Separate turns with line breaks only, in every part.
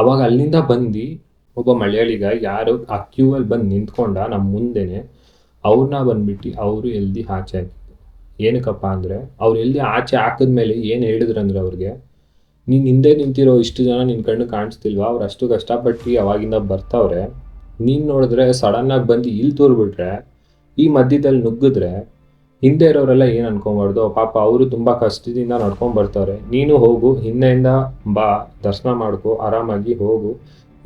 ಅವಾಗ ಅಲ್ಲಿಂದ ಬಂದು ಒಬ್ಬ ಮಲಯಾಳಿಗ ಯಾರು ಆ ಕ್ಯೂ ಅಲ್ಲಿ ಬಂದು ನಿಂತ್ಕೊಂಡ ನಮ್ಮ ಮುಂದೆನೆ, ಅವ್ರನ್ನ ಬಂದ್ಬಿಟ್ಟು ಅವರು ಎಲ್ದಿ ಆಚೆ ಹಾಕಿದ್ದು. ಏನಕ್ಕಪ್ಪ ಅಂದರೆ ಅವ್ರು ಎಲ್ದಿ ಆಚೆ ಹಾಕಿದ್ಮೇಲೆ ಏನು ಹೇಳಿದ್ರಂದ್ರೆ ಅವ್ರಿಗೆ, ನೀನು ಹಿಂದೆ ನಿಂತಿರೋ ಇಷ್ಟು ಜನ ನಿನ್ನ ಕಣ್ಣು ಕಾಣಿಸ್ತಿಲ್ವಾ, ಅವ್ರು ಅಷ್ಟು ಕಷ್ಟಪಟ್ಟು ಅವಾಗಿಂದ ಬರ್ತಾವ್ರೆ, ನೀನು ನೋಡಿದ್ರೆ ಸಡನ್ನಾಗಿ ಬಂದು ಇಲ್ಲಿ ತೋರ್ಬಿಟ್ರೆ, ಈ ಮಧ್ಯದಲ್ಲಿ ನುಗ್ಗಿದ್ರೆ ಹಿಂದೆ ಇರೋರೆಲ್ಲ ಏನು ಅನ್ಕೊಬಾರ್ದು, ಪಾಪ ಅವರು ತುಂಬ ಕಷ್ಟದಿಂದ ನಡ್ಕೊಂಡು ಬರ್ತಾರೆ, ನೀನು ಹೋಗು ಹಿಂದೆಯಿಂದ ಬಾ, ದರ್ಶನ ಮಾಡ್ಕೊ, ಆರಾಮಾಗಿ ಹೋಗು,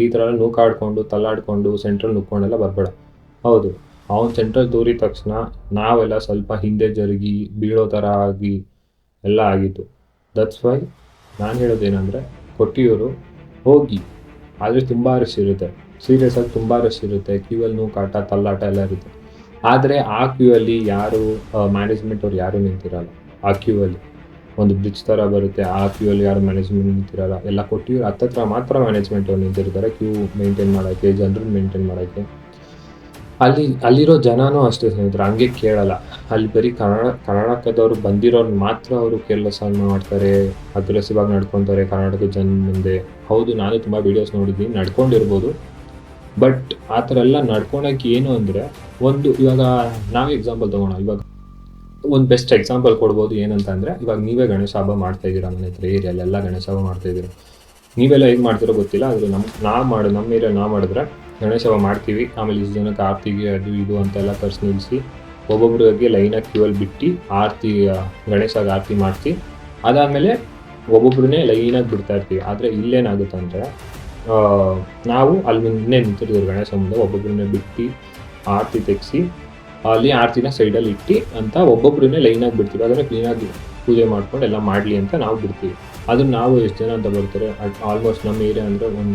ಈ ಥರ ಎಲ್ಲ ನೂಕಾಡ್ಕೊಂಡು ತಳ್ಳಾಡ್ಕೊಂಡು ಸೆಂಟ್ರಲ್ ನುಕ್ಕೊಂಡೆಲ್ಲ ಬರಬೇಡ. ಹೌದು, ಅವನು ಸೆಂಟ್ರಲ್ ತೋರಿದ ತಕ್ಷಣ ನಾವೆಲ್ಲ ಸ್ವಲ್ಪ ಹಿಂದೆ ಜರುಗಿ ಬೀಳೋ ಥರ ಆಗಿ ಎಲ್ಲ ಆಗಿತ್ತು. ದಟ್ಸ್ ವೈ ನಾನು ಹೇಳೋದೇನೆಂದರೆ, ಕೊಟ್ಟಿಯೂರು ಹೋಗಿ, ಆದರೆ ತುಂಬ ರಶ್ ಇರುತ್ತೆ, ಸೀರಿಯಸ್ ಆಗಿ ತುಂಬ ರಶ್ ಇರುತ್ತೆ, ಕ್ಯೂ ಅಲ್ಲಿ ನೂಕಾಟ ತಳ್ಳಾಟ ಎಲ್ಲ ಇರುತ್ತೆ. ಆದರೆ ಆ ಕ್ಯೂ ಅಲ್ಲಿ ಯಾರು ಮ್ಯಾನೇಜ್ಮೆಂಟ್ ಅವ್ರು ಯಾರೂ ನಿಂತಿರಲ್ಲ. ಆ ಕ್ಯೂ ಅಲ್ಲಿ ಒಂದು ಬ್ರಿಡ್ಜ್ ಥರ ಬರುತ್ತೆ, ಆ ಕ್ಯೂ ಅಲ್ಲಿ ಯಾರು ಮ್ಯಾನೇಜ್ಮೆಂಟ್ ನಿಂತಿರಲ್ಲ. ಎಲ್ಲ ಕೊಟ್ಟಿಯೂರು ಹತ್ತತ್ರ ಮಾತ್ರ ಮ್ಯಾನೇಜ್ಮೆಂಟ್ ಅವ್ರು ನಿಂತಿರ್ತಾರೆ, ಕ್ಯೂ ಮೇಂಟೈನ್ ಮಾಡೋಕ್ಕೆ, ಜನರನ್ನ ಮೇಂಟೈನ್ ಮಾಡೋಕ್ಕೆ. ಅಲ್ಲಿರೋ ಜನನೂ ಅಷ್ಟೇ ಸ್ನೇಹಿತರೆ, ಹಂಗೆ ಕೇಳಲ್ಲ. ಅಲ್ಲಿ ಬರೀ ಕರ್ನಾಟಕದವ್ರು ಬಂದಿರೋರು ಮಾತ್ರ ಅವರು ಕೇರ್ಲೆಸ್ ಆಗಿ ಮಾಡ್ತಾರೆ, ಅಗ್ರೆಸಿವ್ ಆಗಿ ನಡ್ಕೊತಾರೆ ಕರ್ನಾಟಕ ಜನ ಮುಂದೆ. ಹೌದು, ನಾನು ತುಂಬ ವೀಡಿಯೋಸ್ ನೋಡಿದ್ದೀನಿ, ನಡ್ಕೊಂಡಿರ್ಬೋದು. ಬಟ್ ಆ ಥರ ಎಲ್ಲ ನಡ್ಕೊಳಕ್ಕೆ ಏನು ಅಂದರೆ, ಒಂದು ಇವಾಗ ನಾವೇ ಎಕ್ಸಾಂಪಲ್ ತೊಗೋಣ. ಇವಾಗ ಒಂದು ಬೆಸ್ಟ್ ಎಕ್ಸಾಂಪಲ್ ಕೊಡ್ಬೋದು. ಏನಂತ ಅಂದರೆ, ಇವಾಗ ನೀವೇ ಗಣೇಶ ಹಬ್ಬ ಮಾಡ್ತಾಯಿದ್ದೀರಾ ಮನೆ ಹತ್ರ ಏರಿಯಲ್ಲೆಲ್ಲ ಗಣೇಶ ಹಬ್ಬ ಮಾಡ್ತಾಯಿದ್ದೀರಾ. ನೀವೆಲ್ಲ ಹೇಗೆ ಮಾಡ್ತಿರೋ ಗೊತ್ತಿಲ್ಲ, ಆದರೆ ನಮ್ಮ ಏರಿಯಲ್ಲಿ ನಾವು ಮಾಡಿದ್ರೆ ಗಣೇಶ ಹಬ್ಬ ಮಾಡ್ತೀವಿ. ಆಮೇಲೆ ಇಷ್ಟು ಜನಕ್ಕೆ ಆರತಿಗೆ ಅದು ಇದು ಅಂತೆಲ್ಲ ಕರ್ಸಿ ನಿಲ್ಲಿಸಿ ಒಬ್ಬೊಬ್ರಿಗೆ ಲೈನಾಗಿ ಕ್ಯೂ ಅಲ್ಲಿ ಬಿಟ್ಟು ಆರತಿ, ಗಣೇಶಗೆ ಆರತಿ ಮಾಡ್ತೀವಿ. ಅದಾದಮೇಲೆ ಒಬ್ಬೊಬ್ಬರನ್ನೇ ಲೈನಾಗಿ ಬಿಡ್ತಾ ಇರ್ತೀವಿ. ಆದರೆ ಇಲ್ಲೇನಾಗುತ್ತೆ ಅಂದರೆ, ನಾವು ಅಲ್ಲಿ ನಿನ್ನೆ ನಿಂತಿರ್ತೀವಿ ಗಣೇಶ ಮುಂದೆ, ಒಬ್ಬೊಬ್ಬರನ್ನೇ ಬಿಟ್ಟು ಆರತಿ ತೆಗೆಸಿ ಅಲ್ಲಿ ಆರತಿನ ಸೈಡಲ್ಲಿ ಇಟ್ಟು ಅಂತ ಒಬ್ಬೊಬ್ಬರನ್ನೇ ಲೈನಾಗಿ ಬಿಡ್ತೀವಿ. ಅದನ್ನು ಕ್ಲೀನಾಗಿ ಪೂಜೆ ಮಾಡ್ಕೊಂಡು ಎಲ್ಲ ಮಾಡಲಿ ಅಂತ ನಾವು ಬಿಡ್ತೀವಿ. ಅದನ್ನು ನಾವು ಎಷ್ಟು ಜನ ಅಂತ ಬರ್ತಾರೆ, ಆಲ್ಮೋಸ್ಟ್ ನಮ್ಮ ಏರಿಯಾ ಅಂದರೆ ಒಂದು